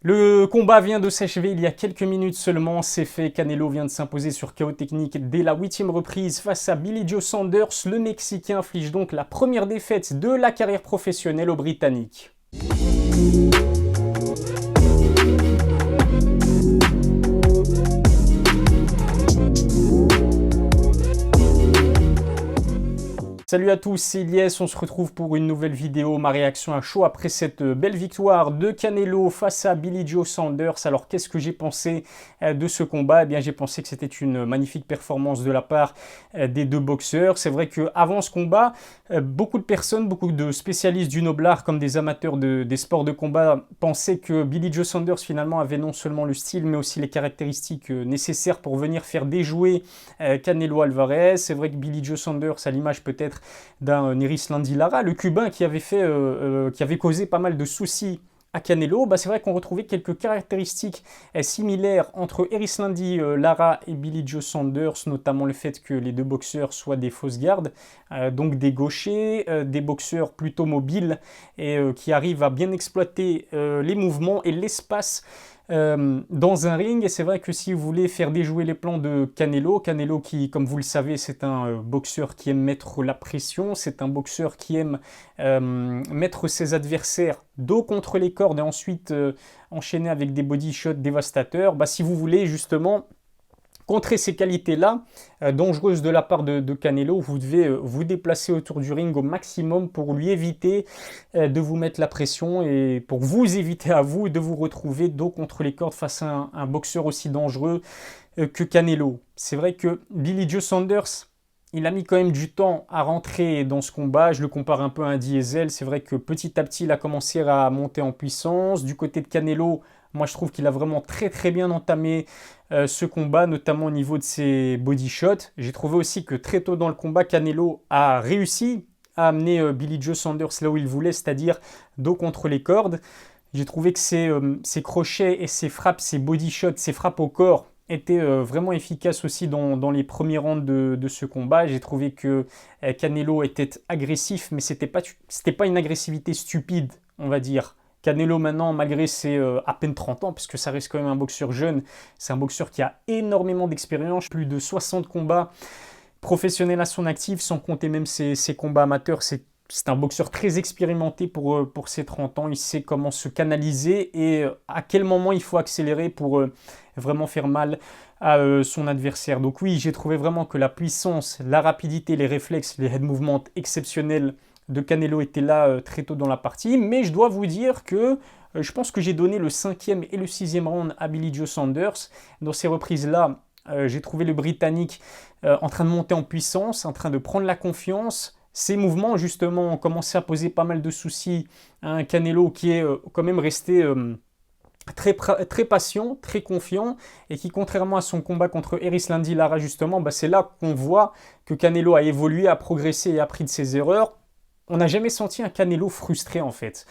Le combat vient de s'achever il y a quelques minutes seulement, c'est fait. Canelo vient de s'imposer sur KO technique dès la 8e reprise face à Billy Joe Saunders. Le Mexicain inflige donc la première défaite de la carrière professionnelle au Britannique. Salut à tous, c'est Ilyes, on se retrouve pour une nouvelle vidéo, ma réaction à chaud après cette belle victoire de Canelo face à Billy Joe Saunders. Alors qu'est-ce que j'ai pensé de ce combat? Eh bien j'ai pensé que c'était une magnifique performance de la part des deux boxeurs. C'est vrai qu'avant ce combat, beaucoup de personnes, beaucoup de spécialistes du noble art comme des amateurs des sports de combat pensaient que Billy Joe Saunders finalement avait non seulement le style mais aussi les caractéristiques nécessaires pour venir faire déjouer Canelo Alvarez. C'est vrai que Billy Joe Saunders, à l'image peut-être d'un Erislandy Lara, le Cubain qui avait causé pas mal de soucis à Canelo, c'est vrai qu'on retrouvait quelques caractéristiques similaires entre Erislandy Lara et Billy Joe Saunders, notamment le fait que les deux boxeurs soient des fausses gardes, donc des gauchers, des boxeurs plutôt mobiles et qui arrivent à bien exploiter les mouvements et l'espace dans un ring. Et c'est vrai que si vous voulez faire déjouer les plans de Canelo qui, comme vous le savez, c'est un boxeur qui aime mettre la pression, c'est un boxeur qui aime mettre ses adversaires dos contre les cordes et ensuite enchaîner avec des body shots dévastateurs, si vous voulez justement contrer ces qualités-là, dangereuses de la part de Canelo, vous devez vous déplacer autour du ring au maximum pour lui éviter de vous mettre la pression et pour vous éviter à vous de vous retrouver dos contre les cordes face à un boxeur aussi dangereux que Canelo. C'est vrai que Billy Joe Saunders, il a mis quand même du temps à rentrer dans ce combat. Je le compare un peu à un diesel. C'est vrai que petit à petit, il a commencé à monter en puissance. Du côté de Canelo, moi, je trouve qu'il a vraiment très très bien entamé ce combat, notamment au niveau de ses body shots. J'ai trouvé aussi que très tôt dans le combat, Canelo a réussi à amener Billy Joe Saunders là où il voulait, c'est-à-dire dos contre les cordes. J'ai trouvé que ses crochets et ses frappes, ses body shots, ses frappes au corps étaient vraiment efficaces aussi dans les premiers rounds de ce combat. J'ai trouvé que Canelo était agressif, mais c'était pas une agressivité stupide, on va dire. Canelo maintenant, malgré ses à peine 30 ans, puisque ça reste quand même un boxeur jeune, c'est un boxeur qui a énormément d'expérience, plus de 60 combats professionnels à son actif, sans compter même ses combats amateurs. C'est un boxeur très expérimenté pour ses 30 ans. Il sait comment se canaliser et à quel moment il faut accélérer pour vraiment faire mal à son adversaire. Donc oui, j'ai trouvé vraiment que la puissance, la rapidité, les réflexes, les head movements exceptionnels de Canelo étaient là très tôt dans la partie. Mais je dois vous dire que je pense que j'ai donné le 5e et le 6e round à Billy Joe Saunders. Dans ces reprises-là, j'ai trouvé le Britannique en train de monter en puissance, en train de prendre la confiance. Ces mouvements, justement, ont commencé à poser pas mal de soucis à un Canelo qui est quand même resté très patient, très confiant, et qui, contrairement à son combat contre Erislandy Lara, justement, c'est là qu'on voit que Canelo a évolué, a progressé et a appris de ses erreurs. On n'a jamais senti un Canelo frustré, en fait.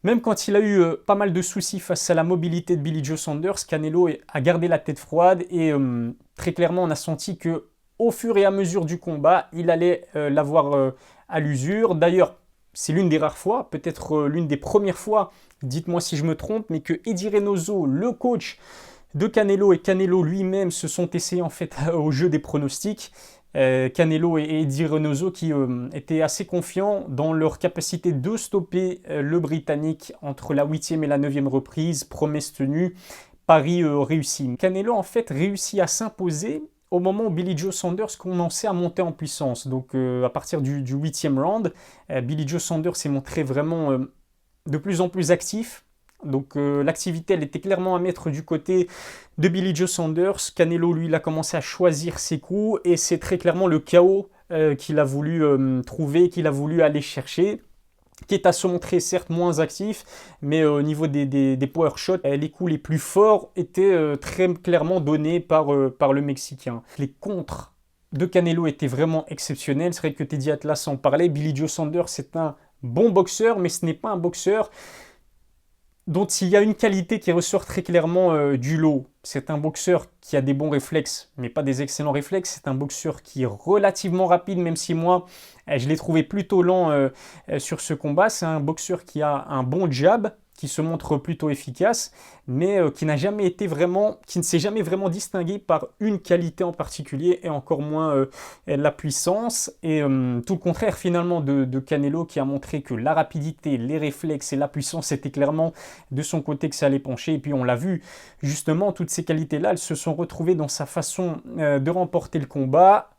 Même quand il a eu pas mal de soucis face à la mobilité de Billy Joe Saunders, Canelo a gardé la tête froide et très clairement, on a senti que au fur et à mesure du combat, il allait l'avoir à l'usure. D'ailleurs, c'est l'une des rares fois, peut-être l'une des premières fois, dites-moi si je me trompe, mais que Eddie Reynoso, le coach de Canelo et Canelo lui-même se sont essayés en fait au jeu des pronostics. Canelo et Eddie Reynoso qui étaient assez confiants dans leur capacité de stopper le Britannique entre la 8e et la 9e reprise, promesse tenue, pari réussi. Canelo en fait réussit à s'imposer au moment où Billy Joe Saunders commençait à monter en puissance. Donc à partir du 8e round, Billy Joe Saunders s'est montré vraiment de plus en plus actif. Donc l'activité, elle était clairement à mettre du côté de Billy Joe Saunders. Canelo, lui, il a commencé à choisir ses coups et c'est très clairement le chaos qu'il a voulu trouver, qu'il a voulu aller chercher, qui est à se montrer certes moins actif, mais au niveau des power shots, les coups les plus forts étaient très clairement donnés par le Mexicain. Les contres de Canelo étaient vraiment exceptionnels. C'est vrai que Teddy Atlas en parlait. Billy Joe Saunders, c'est un bon boxeur, mais ce n'est pas un boxeur dont il y a une qualité qui ressort très clairement du lot. C'est un boxeur qui a des bons réflexes, mais pas des excellents réflexes. C'est un boxeur qui est relativement rapide, même si moi, je l'ai trouvé plutôt lent sur ce combat. C'est un boxeur qui a un bon jab, qui se montre plutôt efficace, mais qui n'a jamais été vraiment, qui ne s'est jamais vraiment distingué par une qualité en particulier, et encore moins la puissance. Et tout le contraire finalement de Canelo, qui a montré que la rapidité, les réflexes et la puissance étaient clairement de son côté, que ça allait pencher. Et puis on l'a vu, justement, toutes ces qualités-là, elles se sont retrouvées dans sa façon de remporter le combat.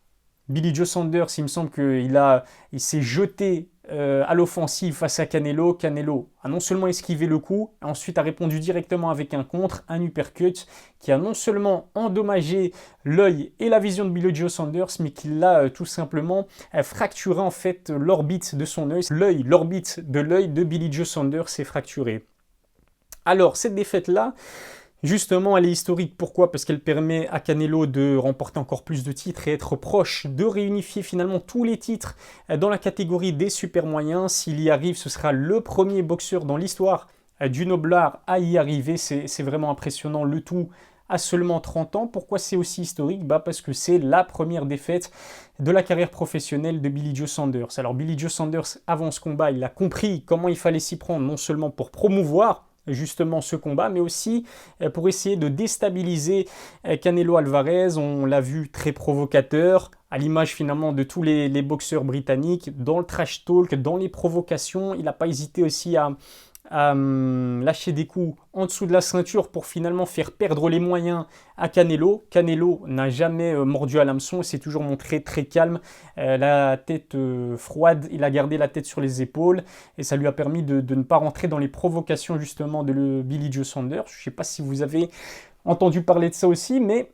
Billy Joe Saunders, il me semble il s'est jeté à l'offensive face à Canelo. Canelo a non seulement esquivé le coup, ensuite a répondu directement avec un contre, un uppercut, qui a non seulement endommagé l'œil et la vision de Billy Joe Saunders, mais qui l'a tout simplement fracturé en fait l'orbite de son œil. L'orbite de l'œil de Billy Joe Saunders s'est fracturée. Alors, cette défaite-là, justement, elle est historique. Pourquoi? Parce qu'elle permet à Canelo de remporter encore plus de titres et être proche de réunifier finalement tous les titres dans la catégorie des super moyens. S'il y arrive, ce sera le premier boxeur dans l'histoire du noblard à y arriver. C'est vraiment impressionnant, le tout à seulement 30 ans. Pourquoi c'est aussi historique? Parce que c'est la première défaite de la carrière professionnelle de Billy Joe Saunders. Alors Billy Joe Saunders, avant ce combat, il a compris comment il fallait s'y prendre, non seulement pour promouvoir justement ce combat, mais aussi pour essayer de déstabiliser Canelo Alvarez. On l'a vu très provocateur, à l'image finalement de tous les boxeurs britanniques, dans le trash talk, dans les provocations. Il n'a pas hésité aussi à lâcher des coups en dessous de la ceinture pour finalement faire perdre les moyens à Canelo. Canelo n'a jamais mordu à l'hameçon, il s'est toujours montré très calme, la tête froide, il a gardé la tête sur les épaules et ça lui a permis de ne pas rentrer dans les provocations justement de Billy Joe Saunders. Je ne sais pas si vous avez entendu parler de ça aussi, mais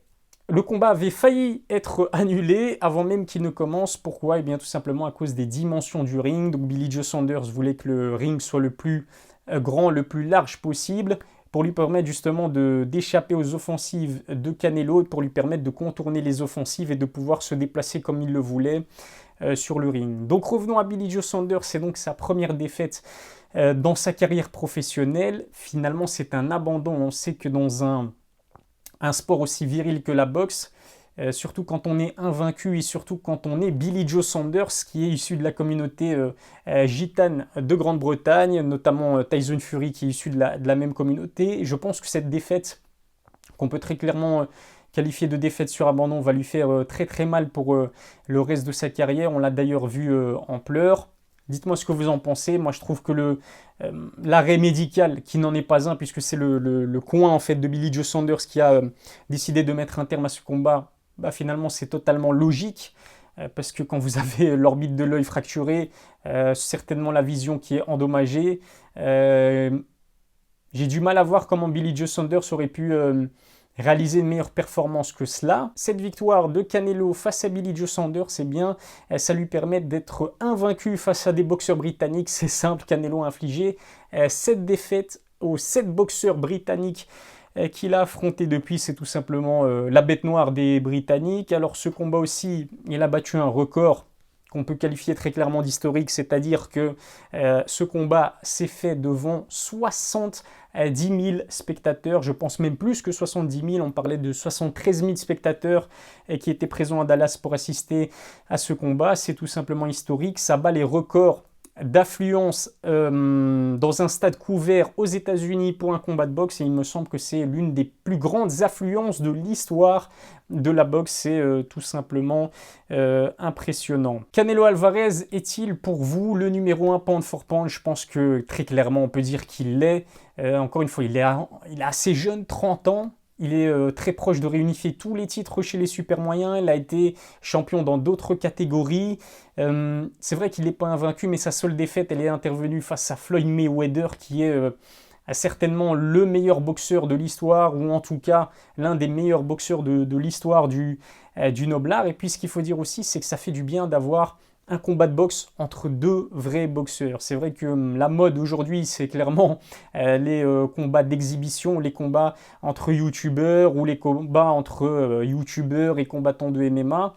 le combat avait failli être annulé avant même qu'il ne commence. Pourquoi? Eh bien tout simplement à cause des dimensions du ring. Donc Billy Joe Saunders voulait que le ring soit le plus grand, le plus large possible, pour lui permettre justement d'échapper aux offensives de Canelo et pour lui permettre de contourner les offensives et de pouvoir se déplacer comme il le voulait sur le ring. Donc revenons à Billy Joe Saunders, c'est donc sa première défaite dans sa carrière professionnelle. Finalement c'est un abandon. On sait que dans un sport aussi viril que la boxe, surtout quand on est invaincu et surtout quand on est Billy Joe Saunders, qui est issu de la communauté gitane de Grande-Bretagne, notamment Tyson Fury qui est issu de la même communauté. Et je pense que cette défaite, qu'on peut très clairement qualifier de défaite sur abandon, va lui faire très très mal pour le reste de sa carrière. On l'a d'ailleurs vu en pleurs. Dites-moi ce que vous en pensez. Moi, je trouve que l'arrêt médical, qui n'en est pas un, puisque c'est le coin en fait de Billy Joe Saunders qui a décidé de mettre un terme à ce combat, finalement, c'est totalement logique. Parce que quand vous avez l'orbite de l'œil fracturée, certainement la vision qui est endommagée, j'ai du mal à voir comment Billy Joe Saunders aurait pu réaliser une meilleure performance que cela. Cette victoire de Canelo face à Billy Joe Saunders, eh bien, ça lui permet d'être invaincu face à des boxeurs britanniques. C'est simple, Canelo a infligé 7 défaites aux 7 boxeurs britanniques qu'il a affronté depuis. C'est tout simplement la bête noire des Britanniques. Alors ce combat aussi, il a battu un record qu'on peut qualifier très clairement d'historique, c'est-à-dire que ce combat s'est fait devant 70 000 spectateurs, je pense même plus que 70 000, on parlait de 73 000 spectateurs qui étaient présents à Dallas pour assister à ce combat. C'est tout simplement historique, ça bat les records d'affluence dans un stade couvert aux États-Unis pour un combat de boxe, et il me semble que c'est l'une des plus grandes affluences de l'histoire de la boxe. C'est tout simplement impressionnant. Canelo Alvarez est-il pour vous le numéro 1 pound for pound? Je pense que très clairement on peut dire qu'il l'est. Encore une fois, il est assez jeune, 30 ans. Il est très proche de réunifier tous les titres chez les super moyens. Il a été champion dans d'autres catégories. C'est vrai qu'il n'est pas invaincu, mais sa seule défaite, elle est intervenue face à Floyd Mayweather, qui est certainement le meilleur boxeur de l'histoire, ou en tout cas l'un des meilleurs boxeurs de l'histoire du noblard. Et puis ce qu'il faut dire aussi, c'est que ça fait du bien d'avoir un combat de boxe entre deux vrais boxeurs. C'est vrai que la mode aujourd'hui, c'est clairement les combats d'exhibition, les combats entre youtubeurs ou les combats entre youtubeurs et combattants de MMA.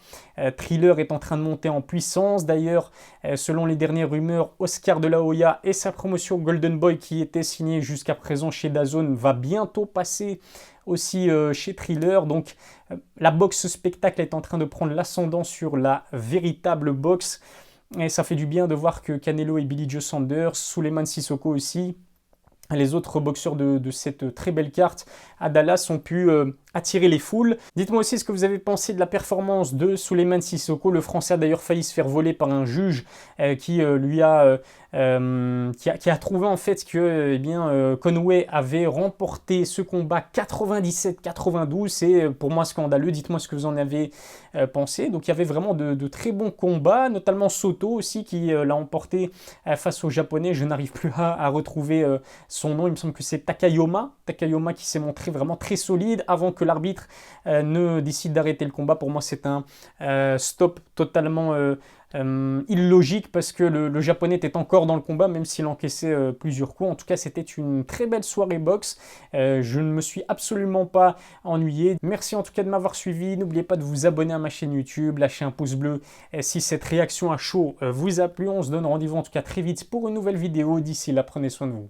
Thriller est en train de monter en puissance. D'ailleurs, selon les dernières rumeurs, Oscar de la Hoya et sa promotion Golden Boy, qui était signée jusqu'à présent chez DAZN, va bientôt passer aussi chez Thriller. Donc la boxe spectacle est en train de prendre l'ascendant sur la véritable boxe, et ça fait du bien de voir que Canelo et Billy Joe Saunders, Souleymane Sissoko aussi, les autres boxeurs de cette très belle carte à Dallas ont pu attirer les foules. Dites-moi aussi ce que vous avez pensé de la performance de Souleymane Cissokho. Le Français a d'ailleurs failli se faire voler par un juge qui a trouvé en fait que Conway avait remporté ce combat 97-92. C'est pour moi scandaleux. Dites-moi ce que vous en avez pensé. Donc il y avait vraiment de très bons combats, notamment Soto aussi qui l'a emporté face au Japonais. Je n'arrive plus à retrouver son nom. Il me semble que c'est Takayama qui s'est montré vraiment très solide avant que l'arbitre ne décide d'arrêter le combat. Pour moi, c'est un stop totalement illogique parce que le Japonais était encore dans le combat, même s'il encaissait plusieurs coups. En tout cas, c'était une très belle soirée boxe. Je ne me suis absolument pas ennuyé. Merci en tout cas de m'avoir suivi. N'oubliez pas de vous abonner à ma chaîne YouTube, lâcher un pouce bleu si cette réaction à chaud vous a plu. On se donne rendez-vous en tout cas très vite pour une nouvelle vidéo. D'ici là, prenez soin de vous.